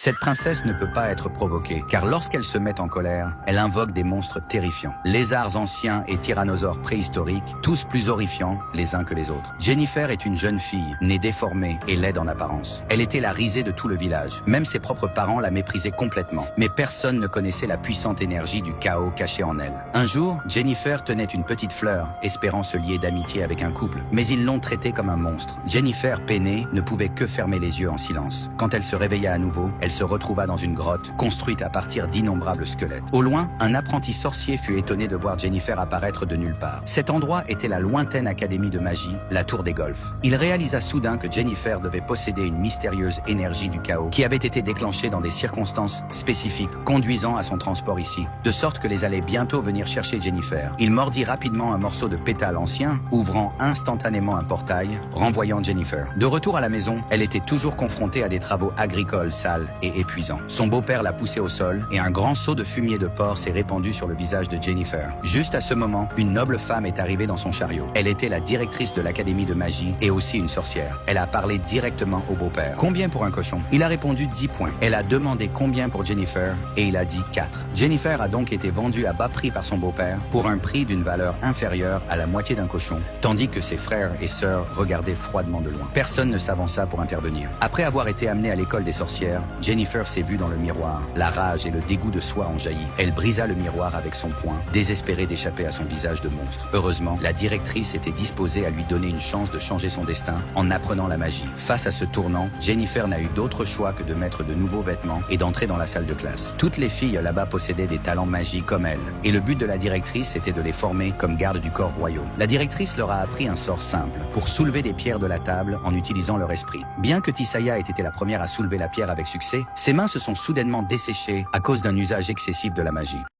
Cette princesse ne peut pas être provoquée, car lorsqu'elle se met en colère, elle invoque des monstres terrifiants. Lézards anciens et tyrannosaures préhistoriques, tous plus horrifiants les uns que les autres. Jennifer est une jeune fille, née déformée et laide en apparence. Elle était la risée de tout le village. Même ses propres parents la méprisaient complètement. Mais personne ne connaissait la puissante énergie du chaos caché en elle. Un jour, Jennifer tenait une petite fleur, espérant se lier d'amitié avec un couple. Mais ils l'ont traitée comme un monstre. Jennifer, peinée, ne pouvait que fermer les yeux en silence. Quand elle se réveilla à nouveau, elle se retrouva dans une grotte, construite à partir d'innombrables squelettes. Au loin, un apprenti sorcier fut étonné de voir Jennifer apparaître de nulle part. Cet endroit était la lointaine académie de magie, la Tour des Golfs. Il réalisa soudain que Jennifer devait posséder une mystérieuse énergie du chaos qui avait été déclenchée dans des circonstances spécifiques, conduisant à son transport ici, de sorte que les allait bientôt venir chercher Jennifer. Il mordit rapidement un morceau de pétale ancien, ouvrant instantanément un portail, renvoyant Jennifer. De retour à la maison, elle était toujours confrontée à des travaux agricoles sales et épuisant. Son beau-père l'a poussée au sol et un grand seau de fumier de porc s'est répandu sur le visage de Jennifer. Juste à ce moment, une noble femme est arrivée dans son chariot. Elle était la directrice de l'académie de magie et aussi une sorcière. Elle a parlé directement au beau-père. Combien pour un cochon? Il a répondu 10 points. Elle a demandé combien pour Jennifer et il a dit 4. Jennifer a donc été vendue à bas prix par son beau-père pour un prix d'une valeur inférieure à la moitié d'un cochon, tandis que ses frères et sœurs regardaient froidement de loin. Personne ne s'avança pour intervenir. Après avoir été amenée à l'école des sorcières, Jennifer s'est vue dans le miroir. La rage et le dégoût de soi ont jailli. Elle brisa le miroir avec son poing, désespérée d'échapper à son visage de monstre. Heureusement, la directrice était disposée à lui donner une chance de changer son destin en apprenant la magie. Face à ce tournant, Jennifer n'a eu d'autre choix que de mettre de nouveaux vêtements et d'entrer dans la salle de classe. Toutes les filles là-bas possédaient des talents magiques comme elle, et le but de la directrice était de les former comme gardes du corps royaux. La directrice leur a appris un sort simple, pour soulever des pierres de la table en utilisant leur esprit. Bien que Tissaia ait été la première à soulever la pierre avec succès, ses mains se sont soudainement desséchées à cause d'un usage excessif de la magie.